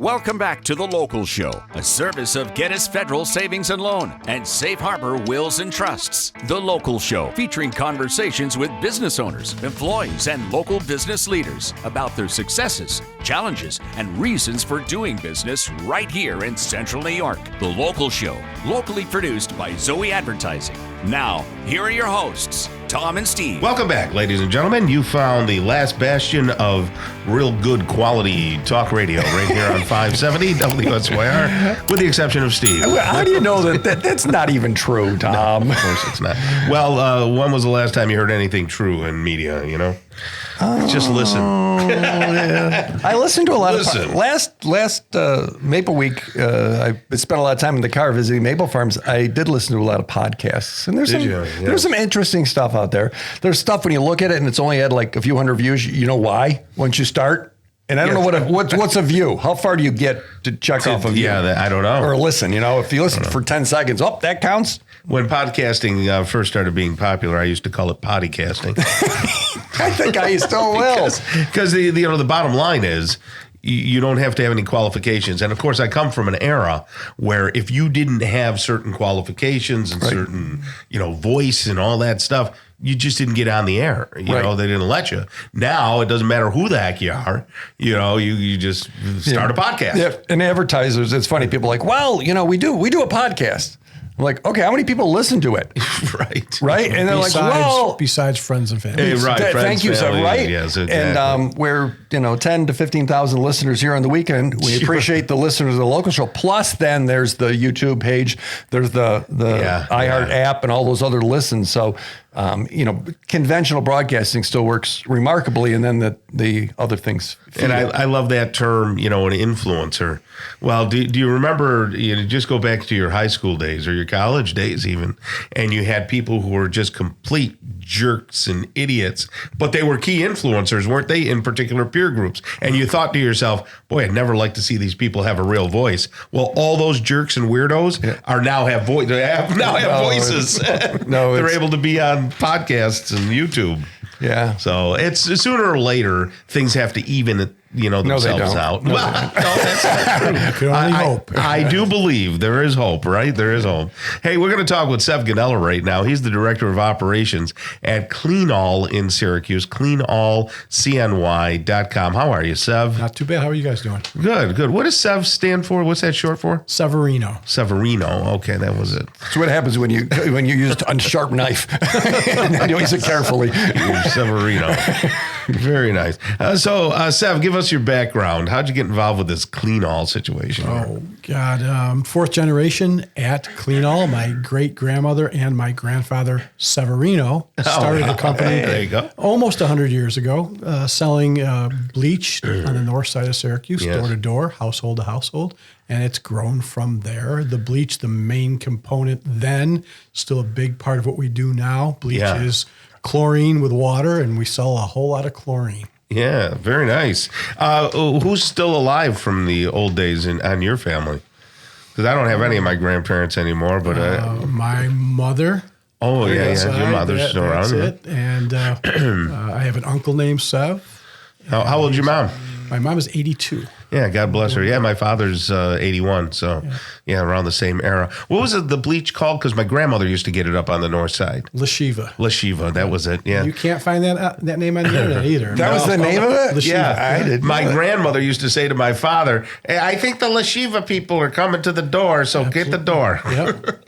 Welcome back to The Local Show, a service of Gettys Federal Savings and Loan and Safe Harbor Wills and Trusts. The Local Show, featuring conversations with business owners, employees, and local business leaders about their successes, challenges, and reasons for doing business right here in Central New York. The Local Show, locally produced by Zoey Advertising. Now, here are your hosts, Tom and Steve. Welcome back, ladies and gentlemen. You found the last bastion of real good quality talk radio right here on 570 WSYR, with the exception of Steve. How do you know that's not even true, Tom? No, of course it's not. Well, when was the last time you heard anything true in media, you know? Just listen. Yeah. I listened to a lot of last Maple Week. I spent a lot of time in the car visiting maple farms. I did listen to a lot of podcasts, and there's some interesting stuff out there. There's stuff when you look at it and it's only had like a few hundred views. You know why? Once you start, and I don't know what's a view. How far do you get to check off a view? Yeah, I don't know. Or listen. You know, if you listen for 10 seconds, that counts. When podcasting first started being popular, I used to call it pottycasting. I think I still will. Because the bottom line is, you don't have to have any qualifications. And of course, I come from an era where if you didn't have certain qualifications and certain, voice and all that stuff, you just didn't get on the air. You know, they didn't let you. Now it doesn't matter who the heck you are. You just start a podcast. Yeah. And advertisers, it's funny. People are like, well, we do a podcast. I'm like, okay, how many people listen to it? Right. And they're besides friends and family. Hey, right. Thank you, sir. Right. Yes, exactly. And we're 10 to 15,000 listeners here on the weekend. We appreciate the listeners of the Local Show. Plus, then there's the YouTube page. There's the iHeart app and all those other listens. So, conventional broadcasting still works remarkably, and then the other things. And I love that term, an influencer. Well, do you remember, just go back to your high school days or your college days even, and you had people who were just complete jerks and idiots, but they were key influencers, weren't they, in particular peer groups? And you thought to yourself, boy, I'd never like to see these people have a real voice. Well, all those jerks and weirdos are now have voices. They're able to be on podcasts and YouTube. Yeah. So it's sooner or later things have to even themselves out. No, that's not true. You can only hope. I do believe there is hope, right? There is hope. Hey, we're going to talk with Sev Gonnella right now. He's the director of operations at Celan-All in Syracuse, CleanAllCNY.com. How are you, Sev? Not too bad. How are you guys doing? Good. What does Sev stand for? What's that short for? Severino. Okay, that was it. That's what happens when you use a sharp knife. And you use it carefully. Severino. Very nice. So, Sev, give us your background. How'd you get involved with this Celan-All situation? Oh, God. Fourth generation at Celan-All. My great-grandmother and my grandfather, Severino, started a company there you go. almost 100 years ago, selling bleach on the north side of Syracuse, door to door, household to household. And it's grown from there. The bleach, the main component then, still a big part of what we do now. Bleach is chlorine with water, and we sell a whole lot of chlorine. Yeah, very nice. Who's still alive from the old days on your family? Because I don't have any of my grandparents anymore, but my mother. Oh yeah, your mother's still around. That's it. And I have an uncle named Sev. How old's your mom? My mom is 82. Yeah, God bless her. Yeah, my father's 81, so around the same era. What was the bleach called? Because my grandmother used to get it up on the north side. Lashiva, that was it. Yeah, you can't find that name on the internet either. That was the name of it? Lashiva. Yeah, I did. My grandmother used to say to my father, "Hey, I think the Lashiva people are coming to the door, so get the door." Yep.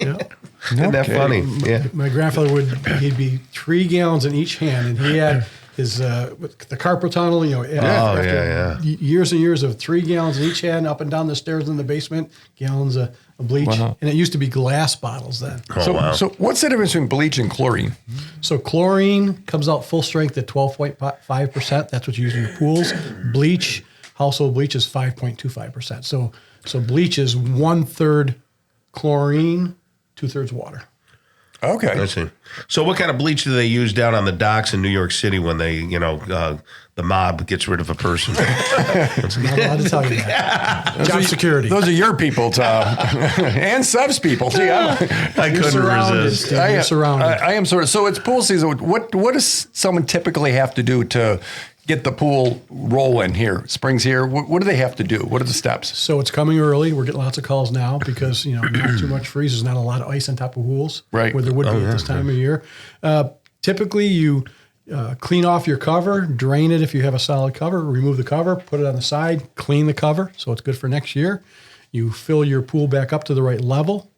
Isn't that funny? Yeah. My grandfather he'd be 3 gallons in each hand, and he had his the carpal tunnel, after years and years of 3 gallons in each hand, up and down the stairs in the basement, gallons of bleach, and it used to be glass bottles then. So what's the difference between bleach and chlorine? So chlorine comes out full strength at 12.5%. That's what you use in your pools. Bleach, household bleach, is 5.25%. So bleach is 1/3 chlorine, 2/3 water. Okay. I see. So what kind of bleach do they use down on the docks in New York City when they, the mob gets rid of a person? I'm not allowed to tell you that. Job security. Those are your people, Tom. And Sev's people. See, I couldn't resist. You're surrounded. I am sort of. So it's pool season. What does someone typically have to do to get the pool rolling here? Spring's here. What do they have to do? What are the steps? So it's coming early. We're getting lots of calls now because, not too much freeze. There's not a lot of ice on top of pools. Right. Where there would be at this time of year. Typically, you clean off your cover, drain it if you have a solid cover, remove the cover, put it on the side, clean the cover so it's good for next year. You fill your pool back up to the right level.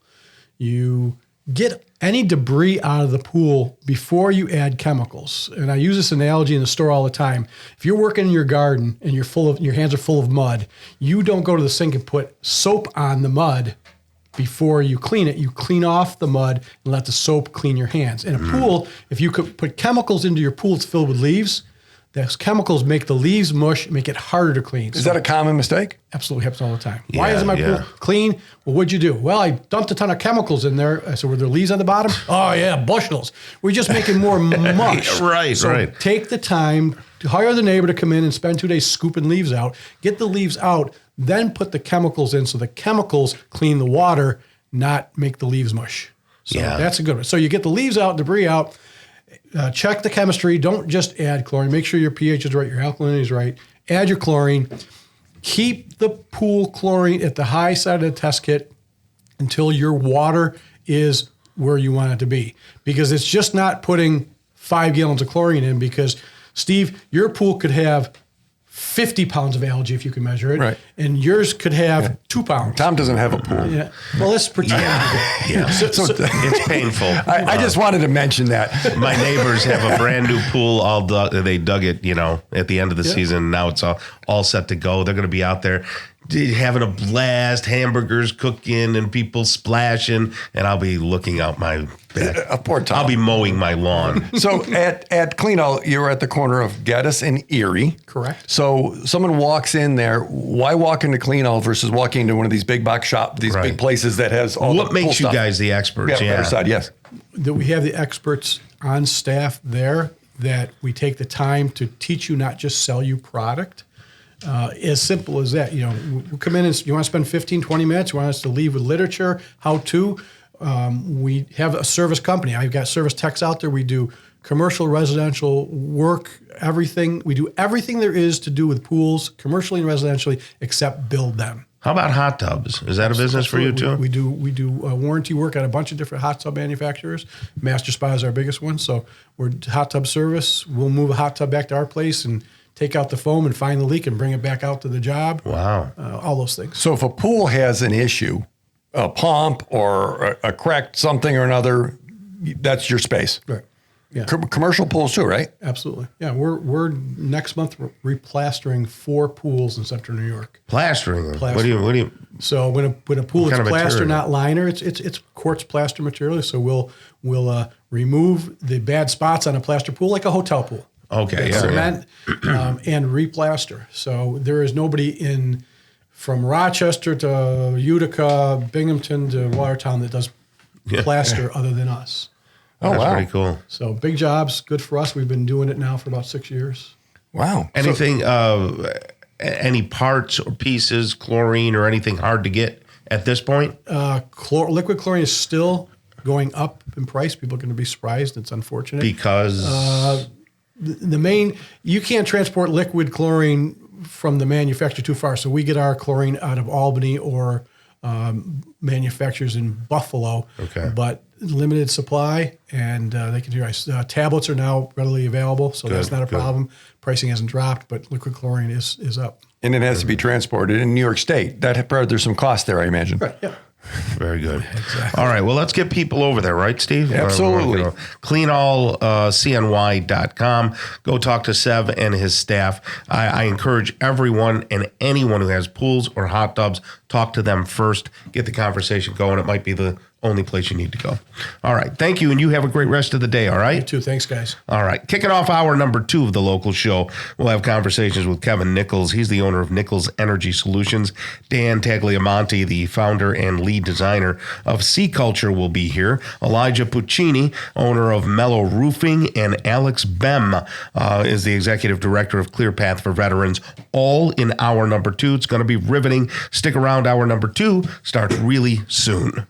You get any debris out of the pool before you add chemicals. And I use this analogy in the store all the time. If you're working in your garden and your hands are full of mud, you don't go to the sink and put soap on the mud before you clean it. You clean off the mud and let the soap clean your hands. In a pool, if you could put chemicals into your pool that's filled with leaves, those chemicals make the leaves mush, make it harder to clean. Is that a common mistake? Absolutely happens all the time. Why isn't my pool clean? Well, what'd you do? Well, I dumped a ton of chemicals in there. I said, were there leaves on the bottom? Oh, yeah, bushels. We're just making more mush. Right. Take the time to hire the neighbor to come in and spend 2 days scooping leaves out. Get the leaves out, then put the chemicals in so the chemicals clean the water, not make the leaves mush. So that's a good one. So you get the leaves out, debris out. Check the chemistry. Don't just add chlorine. Make sure your pH is right, your alkalinity is right. Add your chlorine. Keep the pool chlorine at the high side of the test kit until your water is where you want it to be. Because it's just not putting 5 gallons of chlorine in because, Steve, your pool could have 50 pounds of algae if you can measure it. Right. And yours could have 2 pounds. Tom doesn't have a pool. Yeah. Well, let's pretend. So it's painful. I just wanted to mention that. My neighbors have a brand new pool. They dug it, at the end of the season. Now it's all set to go. They're going to be out there having a blast, hamburgers cooking and people splashing, and I'll be looking out my back. Poor Tom. I'll be mowing my lawn. So at Celan-All, you're at the corner of Geddes and Erie. Correct. So someone walks in there. Why walk into Celan-All versus walking into one of these big box shops, these big places that has all what the makes cool you stuff? guys the experts? Other side, yes. That we have the experts on staff there, that we take the time to teach you, not just sell you product. As simple as that. We come in and you want to spend 15, 20 minutes, you want us to leave with literature, how to. We have a service company. I've got service techs out there. We do commercial, residential work, everything. We do everything there is to do with pools, commercially and residentially, except build them. How about hot tubs? Is that a business for you too? We do warranty work at a bunch of different hot tub manufacturers. Master Spa is our biggest one. So we're hot tub service. We'll move a hot tub back to our place and take out the foam and find the leak and bring it back out to the job. Wow. All those things. So if a pool has an issue, a pump or a cracked something or another, that's your space. Right. Yeah. Commercial pools too, right? Absolutely. Yeah. We're next month replastering 4 pools in Central New York. Plastering them. What do you? So when a pool is plaster, material? not liner, it's quartz plaster material. So we'll remove the bad spots on a plaster pool like a hotel pool. Okay. Cement and replaster. So there is nobody from Rochester to Utica, Binghamton to Watertown that does plaster other than us. That's pretty cool. So big jobs, good for us. We've been doing it now for about 6 years. Wow. Anything, any parts or pieces, chlorine or anything hard to get at this point? Liquid chlorine is still going up in price. People are going to be surprised. It's unfortunate. Because? You can't transport liquid chlorine from the manufacturer too far. So we get our chlorine out of Albany or manufacturers in Buffalo. Okay. But limited supply, and they can do ice. Tablets are now readily available, so that's not a problem. Pricing hasn't dropped, but liquid chlorine is up. And it has to be transported in New York State. There's some cost there, I imagine. Right, yeah. Very good. Exactly. All right. Well, let's get people over there, right, Steve? Absolutely. Celan-All, CNY.com. Go talk to Sev and his staff. I encourage everyone and anyone who has pools or hot tubs, talk to them first. Get the conversation going. It might be the only place you need to go. All right. Thank you. And you have a great rest of the day. All right. You too. Thanks, guys. All right. Kicking off hour number 2 of the local show, we'll have conversations with Kevin Nichols. He's the owner of Nichols Energy Solutions. Dan Tagliamonte, the founder and lead designer of Sea Culture, will be here. Elijah Puccini, owner of Mellow Roofing, and Alex Bem is the executive director of Clear Path for Veterans, all in hour number 2. It's going to be riveting. Stick around. Hour number 2 starts really soon.